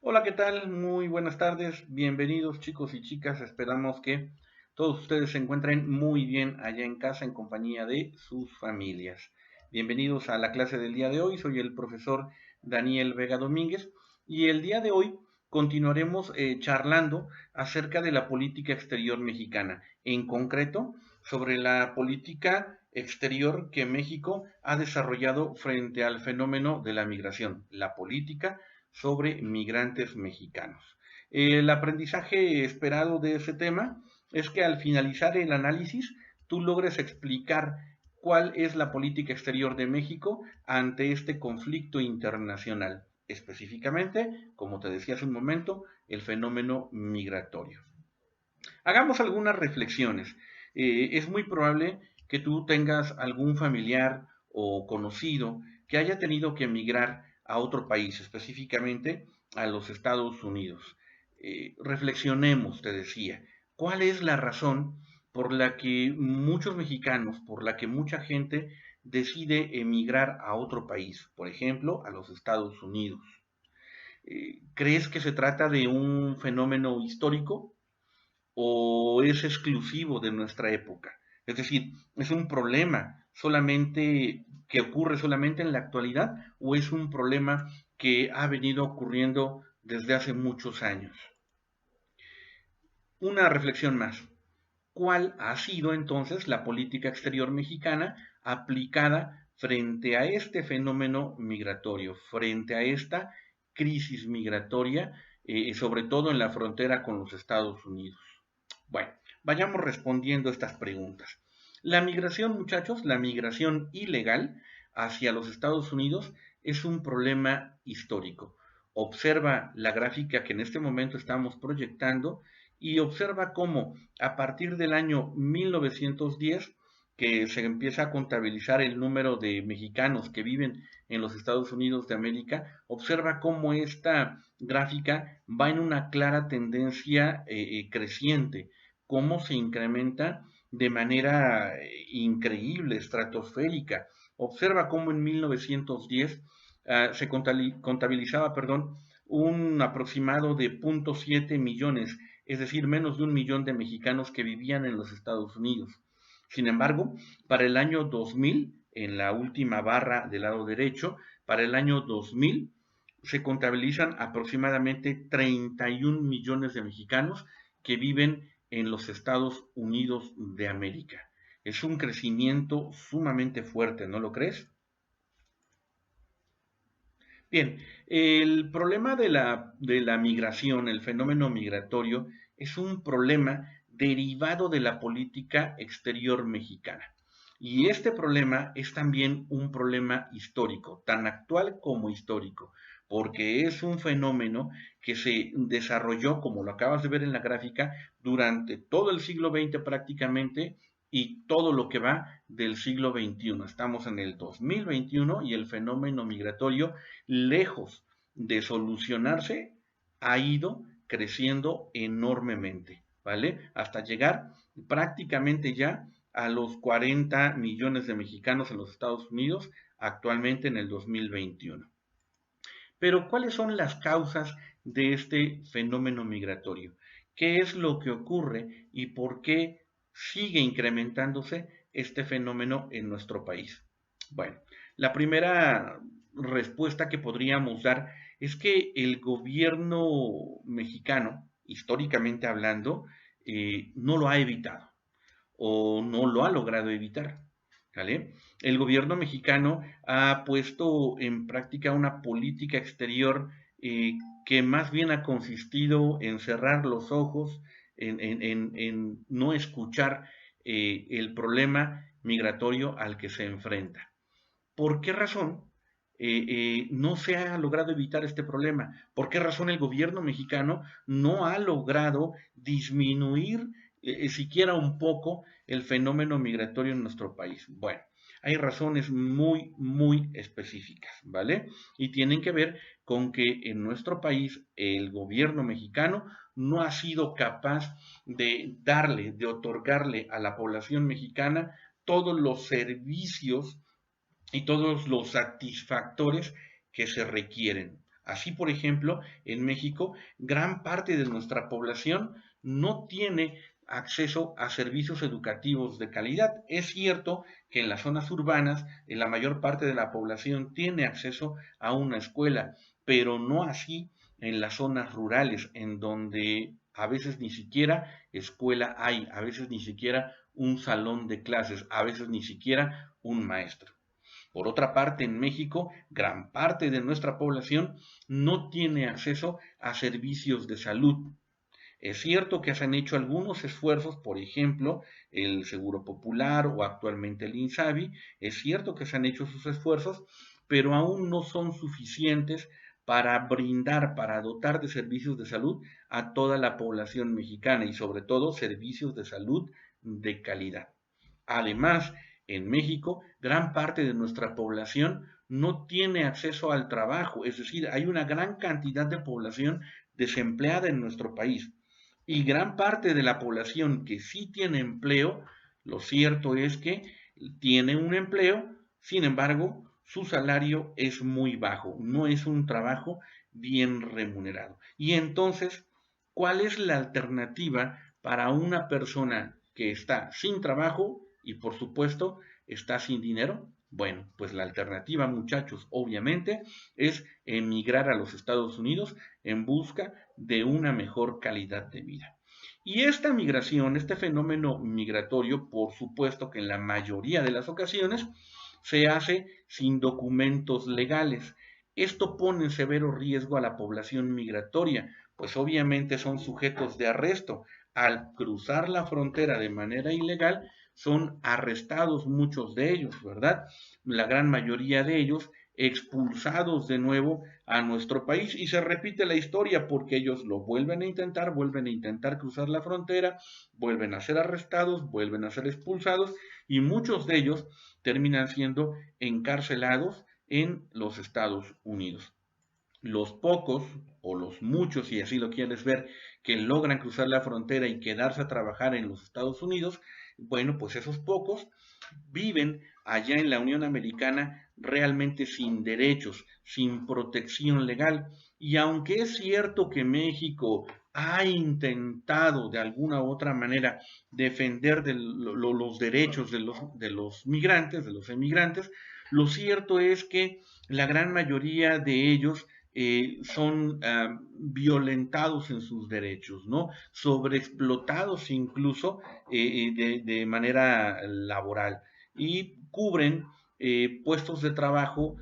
Hola, ¿qué tal? Muy buenas tardes. Bienvenidos chicos y chicas. Esperamos que todos ustedes se encuentren muy bien allá en casa en compañía de sus familias. Bienvenidos a la clase del día de hoy. Soy el profesor Daniel Vega Domínguez y el día de hoy continuaremos charlando acerca de la política exterior mexicana, en concreto sobre la política exterior que México ha desarrollado frente al fenómeno de la migración, la política sobre migrantes mexicanos. El aprendizaje esperado de ese tema es que al finalizar el análisis tú logres explicar cuál es la política exterior de México ante este conflicto internacional, específicamente, como te decía hace un momento, el fenómeno migratorio. Hagamos algunas reflexiones. Es muy probable que tú tengas algún familiar o conocido que haya tenido que emigrar a otro país, específicamente a los Estados Unidos. Reflexionemos, te decía, ¿cuál es la razón por la que muchos mexicanos, por la que mucha gente decide emigrar a otro país, por ejemplo, a los Estados Unidos? ¿Crees que se trata de un fenómeno histórico o es exclusivo de nuestra época? Es decir, ¿es un problema solamente que ocurre solamente en la actualidad o es un problema que ha venido ocurriendo desde hace muchos años? Una reflexión más. ¿Cuál ha sido entonces la política exterior mexicana aplicada frente a este fenómeno migratorio, frente a esta crisis migratoria, sobre todo en la frontera con los Estados Unidos? Bueno, vayamos respondiendo estas preguntas. La migración, muchachos, la migración ilegal hacia los Estados Unidos es un problema histórico. Observa la gráfica que en este momento estamos proyectando y observa cómo a partir del año 1910, que se empieza a contabilizar el número de mexicanos que viven en los Estados Unidos de América, observa cómo esta gráfica va en una clara tendencia creciente, cómo se incrementa de manera increíble, estratosférica. Observa cómo en 1910 se contabilizaba, perdón, un aproximado de 0.7 millones, es decir, menos de 1 millón de mexicanos que vivían en los Estados Unidos. Sin embargo, para el año 2000, en la última barra del lado derecho, para el año 2000 se contabilizan aproximadamente 31 millones de mexicanos que viven en los Estados Unidos de América. Es un crecimiento sumamente fuerte, ¿no lo crees? Bien, el problema de la migración, el fenómeno migratorio, es un problema derivado de la política exterior mexicana. Y este problema es también un problema histórico, tan actual como histórico, porque es un fenómeno que se desarrolló, como lo acabas de ver en la gráfica, durante todo el siglo XX prácticamente y todo lo que va del siglo XXI. Estamos en el 2021 y el fenómeno migratorio, lejos de solucionarse, ha ido creciendo enormemente, ¿vale? Hasta llegar prácticamente ya a los 40 millones de mexicanos en los Estados Unidos actualmente en el 2021. Pero ¿cuáles son las causas de este fenómeno migratorio? ¿Qué es lo que ocurre y por qué sigue incrementándose este fenómeno en nuestro país? Bueno, la primera respuesta que podríamos dar es que el gobierno mexicano, históricamente hablando, no lo ha evitado o no lo ha logrado evitar. ¿Vale? El gobierno mexicano ha puesto en práctica una política exterior que más bien ha consistido en cerrar los ojos, en no escuchar el problema migratorio al que se enfrenta. ¿Por qué razón no se ha logrado evitar este problema? ¿Por qué razón el gobierno mexicano no ha logrado disminuir siquiera un poco el fenómeno migratorio en nuestro país? Bueno, hay razones muy, muy específicas, ¿vale? Y tienen que ver con que en nuestro país el gobierno mexicano no ha sido capaz de darle, de otorgarle a la población mexicana todos los servicios y todos los satisfactores que se requieren. Así, por ejemplo, en México, gran parte de nuestra población no tiene acceso a servicios educativos de calidad. Es cierto que en las zonas urbanas la mayor parte de la población tiene acceso a una escuela, pero no así en las zonas rurales, en donde a veces ni siquiera escuela hay, a veces ni siquiera un salón de clases, a veces ni siquiera un maestro. Por otra parte, en México, gran parte de nuestra población no tiene acceso a servicios de salud. Es cierto que se han hecho algunos esfuerzos, por ejemplo, el Seguro Popular o actualmente el INSABI, es cierto que se han hecho sus esfuerzos, pero aún no son suficientes para brindar, para dotar de servicios de salud a toda la población mexicana y sobre todo servicios de salud de calidad. Además, en México, gran parte de nuestra población no tiene acceso al trabajo, es decir, hay una gran cantidad de población desempleada en nuestro país. Y gran parte de la población que sí tiene empleo, lo cierto es que tiene un empleo, sin embargo, su salario es muy bajo, no es un trabajo bien remunerado. Y entonces, ¿cuál es la alternativa para una persona que está sin trabajo y por supuesto está sin dinero? Bueno, pues la alternativa, muchachos, obviamente, es emigrar a los Estados Unidos en busca de una mejor calidad de vida. Y esta migración, este fenómeno migratorio, por supuesto que en la mayoría de las ocasiones se hace sin documentos legales. Esto pone en severo riesgo a la población migratoria, pues obviamente son sujetos de arresto. Al cruzar la frontera de manera ilegal, son arrestados muchos de ellos, ¿verdad? La gran mayoría de ellos expulsados de nuevo a nuestro país y se repite la historia porque ellos lo vuelven a intentar cruzar la frontera, vuelven a ser arrestados, vuelven a ser expulsados y muchos de ellos terminan siendo encarcelados en los Estados Unidos. Los pocos o los muchos, si así lo quieres ver, que logran cruzar la frontera y quedarse a trabajar en los Estados Unidos, bueno, pues esos pocos viven allá en la Unión Americana realmente sin derechos, sin protección legal. Y aunque es cierto que México ha intentado de alguna u otra manera defender los derechos de los migrantes, de los emigrantes, lo cierto es que la gran mayoría de ellos son violentados en sus derechos, ¿no? Sobreexplotados incluso de manera laboral y cubren puestos de trabajo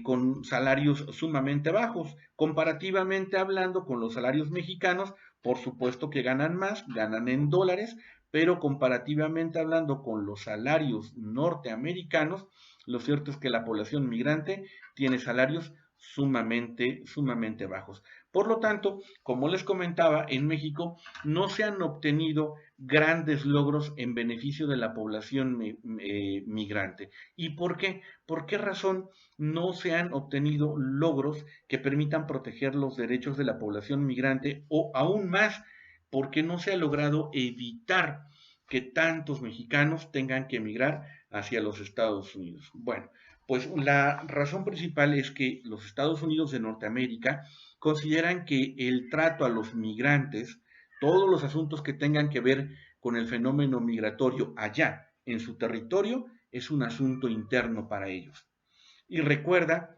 con salarios sumamente bajos. Comparativamente hablando con los salarios mexicanos, por supuesto que ganan más, ganan en dólares, pero comparativamente hablando con los salarios norteamericanos, lo cierto es que la población migrante tiene salarios sumamente bajos. Por lo tanto, como les comentaba, en México no se han obtenido grandes logros en beneficio de la población migrante. ¿Y por qué? ¿Por qué razón no se han obtenido logros que permitan proteger los derechos de la población migrante o aún más, porque no se ha logrado evitar que tantos mexicanos tengan que emigrar hacia los Estados Unidos? Bueno, pues la razón principal es que los Estados Unidos de Norteamérica consideran que el trato a los migrantes, todos los asuntos que tengan que ver con el fenómeno migratorio allá en su territorio, es un asunto interno para ellos. Y recuerda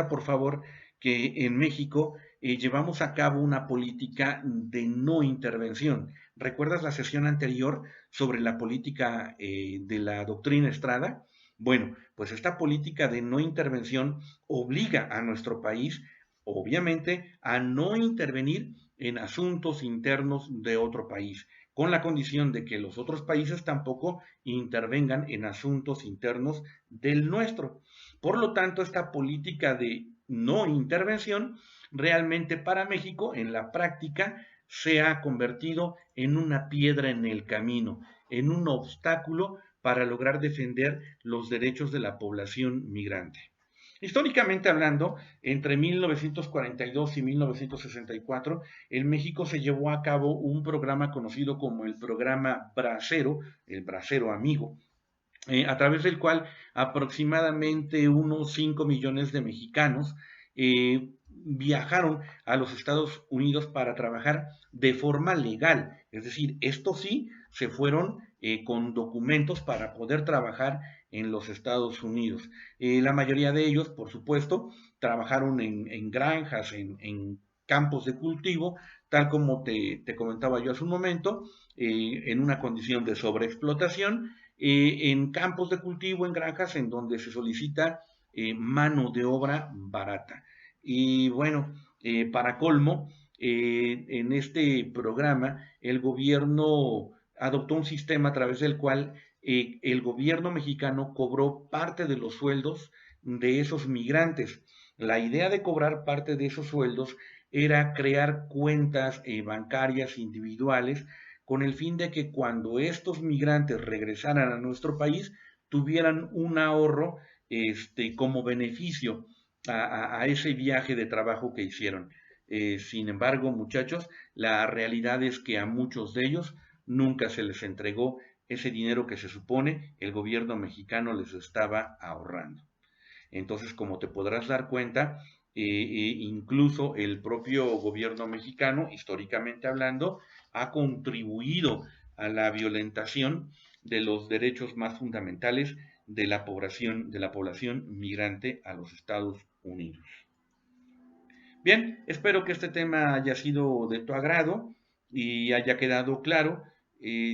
por favor que en México llevamos a cabo una política de no intervención. ¿Recuerdas la sesión anterior sobre la política de la doctrina Estrada? Bueno, pues esta política de no intervención obliga a nuestro país, obviamente, a no intervenir en asuntos internos de otro país, con la condición de que los otros países tampoco intervengan en asuntos internos del nuestro. Por lo tanto, esta política de no intervención realmente para México en la práctica se ha convertido en una piedra en el camino, en un obstáculo para lograr defender los derechos de la población migrante. Históricamente hablando, entre 1942 y 1964, en México se llevó a cabo un programa conocido como el programa Bracero, el Bracero Amigo, a través del cual aproximadamente unos 5 millones de mexicanos viajaron a los Estados Unidos para trabajar de forma legal. Es decir, estos sí se fueron con documentos para poder trabajar en los Estados Unidos. La mayoría de ellos, por supuesto, trabajaron en granjas, en campos de cultivo, tal como te comentaba yo hace un momento, en una condición de sobreexplotación, en campos de cultivo, en granjas, en donde se solicita mano de obra barata. Y bueno, para colmo, en este programa el gobierno adoptó un sistema a través del cual el gobierno mexicano cobró parte de los sueldos de esos migrantes. La idea de cobrar parte de esos sueldos era crear cuentas bancarias individuales con el fin de que cuando estos migrantes regresaran a nuestro país tuvieran un ahorro como beneficio a ese viaje de trabajo que hicieron. Sin embargo, muchachos, la realidad es que a muchos de ellos nunca se les entregó ese dinero que se supone el gobierno mexicano les estaba ahorrando. Entonces, como te podrás dar cuenta, incluso el propio gobierno mexicano, históricamente hablando, ha contribuido a la violentación de los derechos más fundamentales de la población migrante a los Estados Unidos. Bien, espero que este tema haya sido de tu agrado y haya quedado claro.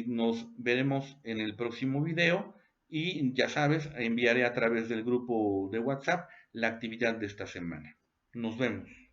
Nos veremos en el próximo video y ya sabes, enviaré a través del grupo de WhatsApp la actividad de esta semana. Nos vemos.